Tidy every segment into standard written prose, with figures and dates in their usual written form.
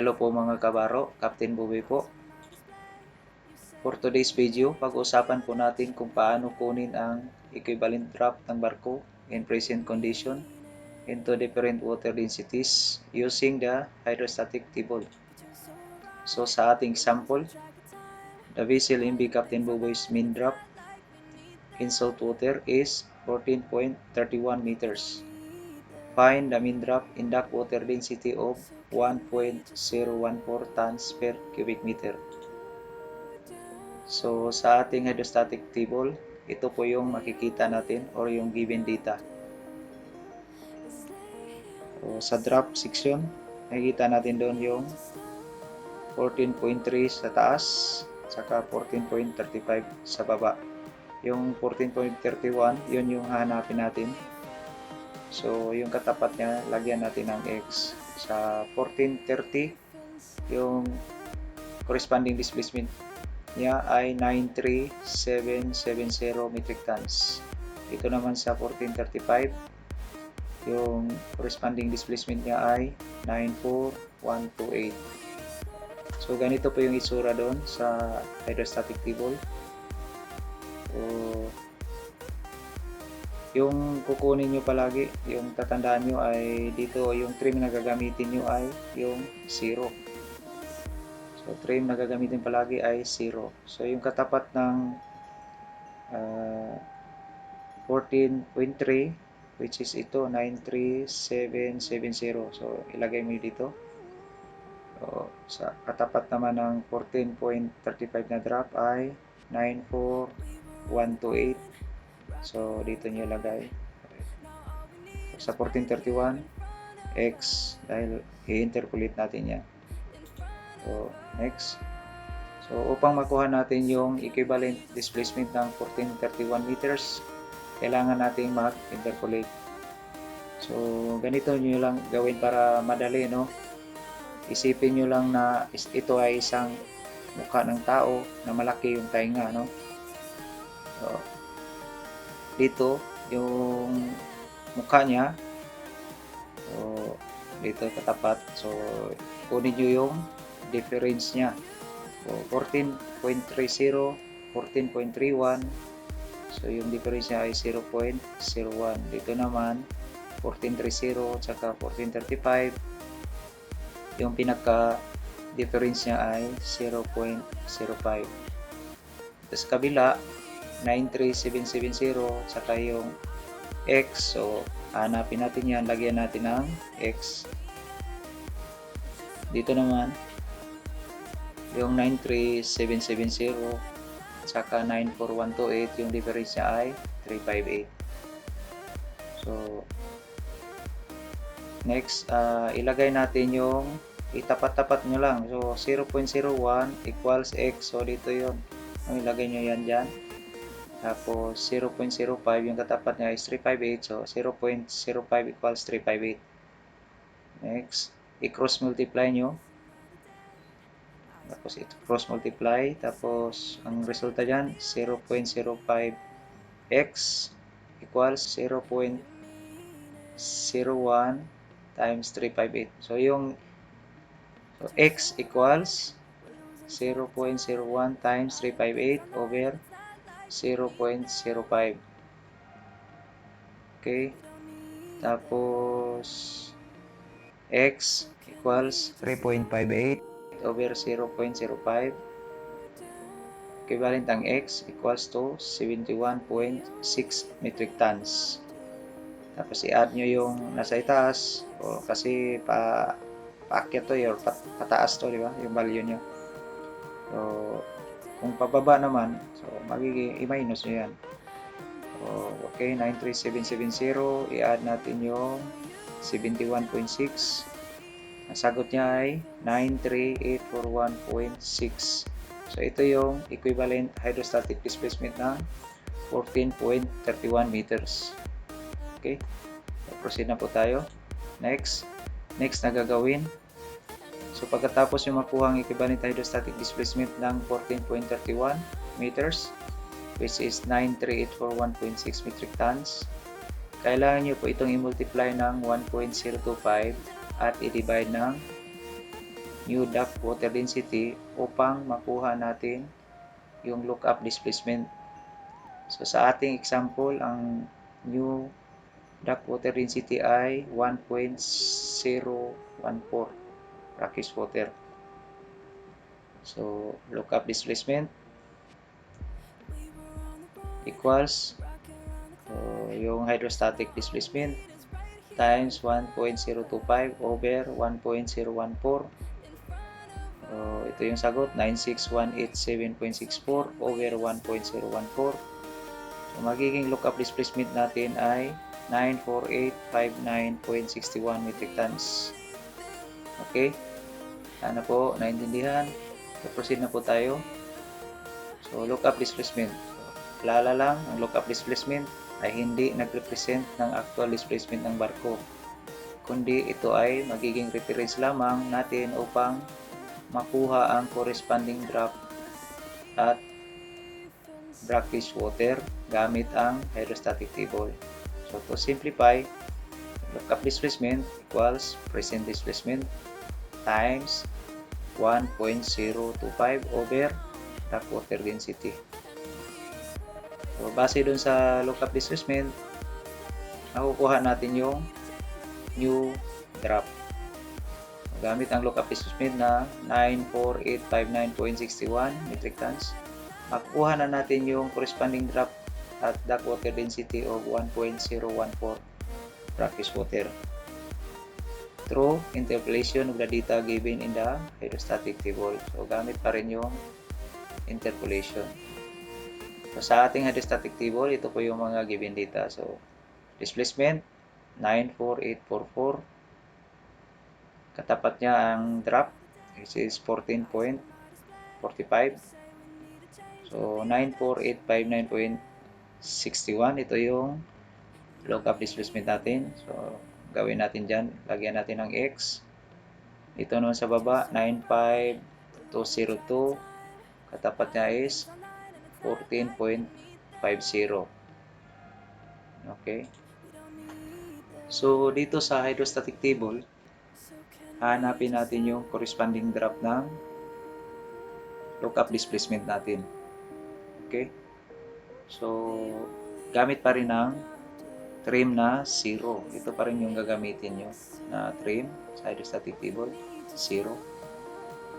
Hello po mga kabaro, Captain Bobby po. For today's video, pag-uusapan po natin kung paano kunin ang equivalent drop ng barko in present condition into different water densities using the hydrostatic table. So sa ating example, the vessel MV Captain Bobby's mean drop in salt water is 14.31 meters. Find the mean drop in dock water density of 1.014 tons per cubic meter. So, sa ating hydrostatic table, ito po yung makikita natin or yung given data. So, sa drop section, makikita natin doon yung 14.3 sa taas, saka 14.35 sa baba. Yung 14.31, yun yung hahanapin natin. So, yung katapat niya, lagyan natin ng X. Sa 14.30, yung corresponding displacement niya ay 93770 metric tons. Ito naman sa 1435, yung corresponding displacement niya ay 94128. So ganito po yung itsura doon sa hydrostatic table. So, yung kukunin nyo palagi, yung tatandaan nyo ay dito, yung trim na gagamitin nyo ay yung 0. So, trim na gagamitin palagi ay 0. So, yung katapat ng 14.3, which is ito, 93770. So, ilagay mo dito. So, sa katapat naman ng 14.35 na drop ay 94128. So, dito nyo ilagay. Sa 1431, X, dahil i-interpolate natin yan. So, next. So, upang makuha natin yung equivalent displacement ng 1431 meters, kailangan natin mag-interpolate. So, ganito nyo lang gawin para madali, no? Isipin nyo lang na ito ay isang mukha ng tao na malaki yung tainga, no? So, dito, yung mukha niya, so, dito katapat. So, kunin nyo yung difference niya. So, 14.30, 14.31. So, yung difference niya ay 0.01. Dito naman, 14.30 tsaka 14.35. Yung pinaka-difference niya ay 0.05. Tapos kabila, 93770 tsaka yung X. So, hanapin natin yan. Lagyan natin ng X. Dito naman, yung 93770 saka 94128, yung difference niya ay 358. So, next, ilagay natin yung itapat-tapat nyo lang. So, 0.01 equals X. So, dito yun. Ilagay nyo yan dyan. Tapos, 0.05, yung katapat niya is 358. So, 0.05 equals 358. Next, i-cross multiply nyo. Tapos ito cross multiply, tapos ang resulta dyan 0.05x equals 0.01 times 358. So yung x equals 0.01 times 358 over 0.05. Okay, tapos x equals 3.58 over 0.05. Equivalent ang X equals to 71.6 metric tons. Tapos i-add nyo yung nasa itaas, o kasi paakyat to or pataas to, di ba? Yung value nyo. So, kung pababa naman, so magiging i-minus nyo yan. So, okay, 93770, i-add natin yung 71.6. Ang sagot niya ay 93841.6. So, ito yung equivalent hydrostatic displacement ng 14.31 meters. Okay? So, proceed na po tayo. Next na gagawin. So, pagkatapos yung makuha ang equivalent hydrostatic displacement ng 14.31 meters, which is 93841.6 metric tons, kailangan nyo po itong i-multiply ng 1.025 at i-divide ng new duct water density upang makuha natin yung lookup displacement. So sa ating example, ang new duct water density ay 1.014 brackish water. So lookup displacement equals yung hydrostatic displacement times 1.025 over 1.014. Ito yung sagot, 96187.64 over 1.014. So magiging lookup displacement natin ay 94859.61 metric tons. Okay? Sana po naintindihan. Proceed na po tayo. So lookup displacement. Alala lang, ang lookup displacement ay hindi nag-represent ng actual displacement ng barko, kundi ito ay magiging reference lamang natin upang makuha ang corresponding drop at brackish water gamit ang hydrostatic table. So to simplify, lookup displacement equals present displacement times 1.025 over drop water density. So, base dun sa lookup displacement, nakukuha natin yung new drop. Gamit ang lookup displacement na 94859.61 metric tons, makukuha na natin yung corresponding drop at duct water density of 1.014 brackish water through interpolation of the data given in the hydrostatic table. So, gamit pa rin yung interpolation. So, sa ating hydrostatic table, ito po yung mga given data. So, displacement, 94844. Katapat niya ang drop, which is 14.45. So, 94859.61. Ito yung lookup displacement natin. So, gawin natin dyan. Lagyan natin ng X. Ito naman sa baba, 95202. Katapat niya is 14.50. Okay. So, dito sa hydrostatic table, hanapin natin yung corresponding drop ng lookup displacement natin. Okay. So, gamit pa rin ng trim na 0. Ito pa rin yung gagamitin nyo na trim sa hydrostatic table, 0.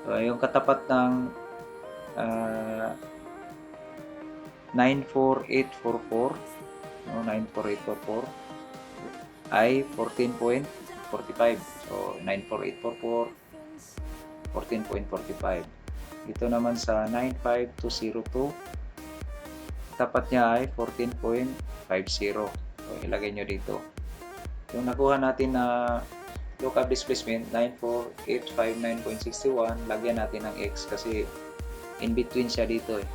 So, yung katapat ng 94844 ay 14.45. So 94844 14.45. Ito naman sa 95202, tapat niya ay 14.50. So ilagay nyo dito. Yung nakuha natin na lookup displacement 94859.61, lagyan natin ng X kasi in between siya dito eh.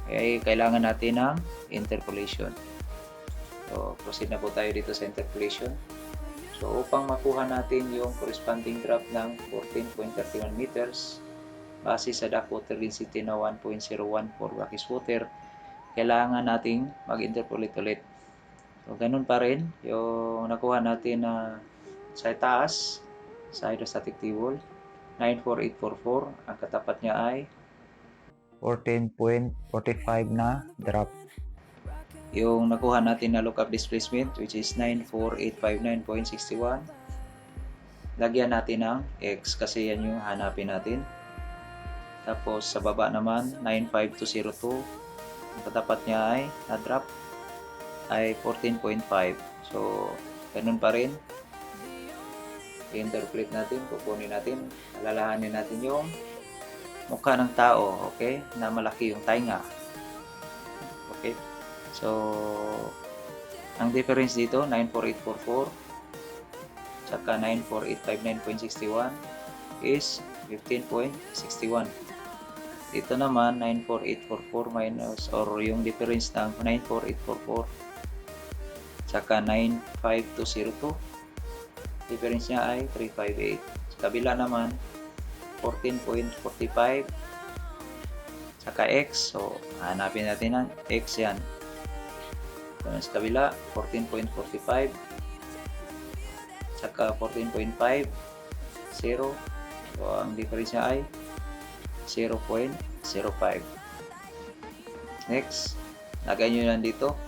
Kaya kailangan natin ng interpolation. So, proceed na po tayo dito sa interpolation. So, upang makuha natin yung corresponding drop ng 14.31 meters base sa duct water density na 1.014 brackish water, kailangan nating mag-interpolate ulit. So, ganun pa rin yung nakuha natin na sa taas, sa hydrostatic table, 94844, ang katapat niya ay 14.45 na drop. Yung nakuha natin na lookup displacement, which is 94859.61, lagyan natin ng X kasi yan yung hanapin natin. Tapos sa baba naman 95202, ang katapat niya ay na drop ay 14.5. So ganun pa rin, i-interpolate natin, kukunin natin, alalahanin natin yung mukha ng tao, okay, na malaki yung tainga. Okay, so ang difference dito 94844 saka 94859.61 is 15.61. Dito naman 94844 minus or yung difference ng 94844 saka 95202, difference niya ay 358. Sa kabila naman 14.45 saka X, so hanapin natin ang X yan. So, sa kabila 14.45 saka 14.5 0, So, ang difference niya ay 0.05. Next, lagay nyo lang dito,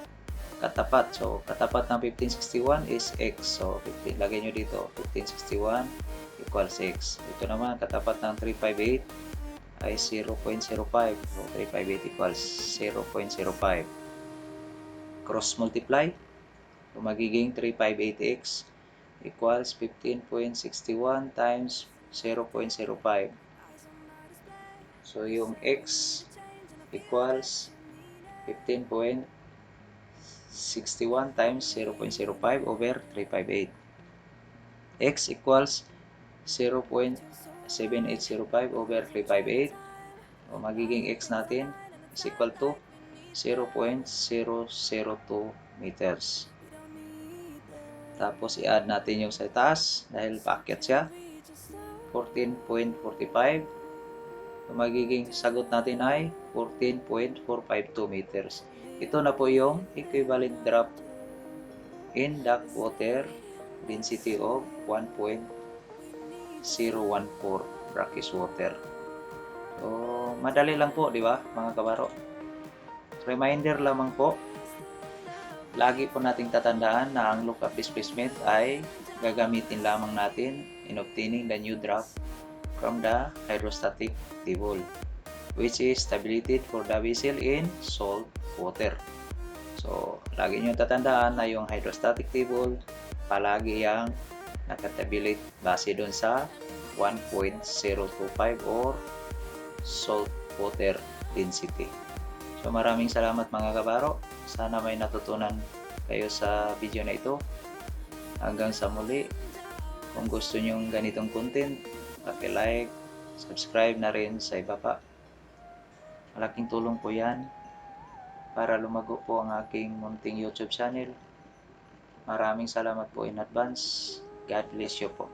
katapat. So, katapat ng 1561 is x. So, lagay nyo dito, 1561 equals x. Ito naman, katapat ng 358 ay 0.05. So, 358 equals 0.05. Cross multiply. So, magiging 358x equals 15.61 times 0.05. So, yung x equals 15.61 times 0.05 over 358. X equals 0.7805 over 358. O magiging x natin is equal to 0.002 meters. Tapos i-add natin yung sa taas dahil paakyat siya, 14.45. So, magiging sagot natin ay 14.452 meters. Ito na po yung equivalent drop in duct water density of 1.014 brackish water. So, madali lang po, di ba, mga kabaro? Reminder lamang po, lagi po nating tatandaan na ang lookup displacement ay gagamitin lamang natin in obtaining the new drop from the hydrostatic table, which is stability for the vessel in salt water. So, lagi nyo tatandaan na yung hydrostatic table palagi yung nakatabulate base dun sa 1.025 or salt water density. So, maraming salamat mga kabaro. Sana may natutunan kayo sa video na ito. Hanggang sa muli, kung gusto nyo ganitong content, paki-like, subscribe na rin sa ibaba. Malaking tulong po yan para lumago po ang aking munting YouTube channel. Maraming salamat po in advance. God bless you po.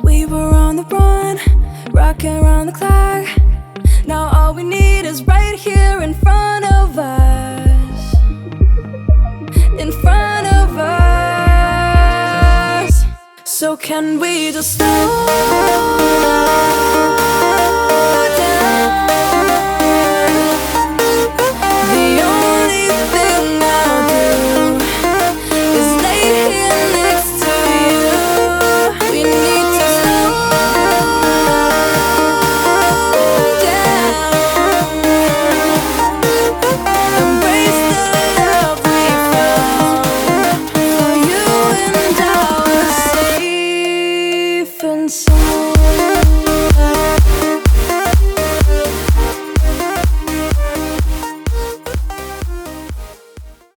We were on the run, rocking around the clock. Now all we need is right here in front of us. In front of us. So can we just stop?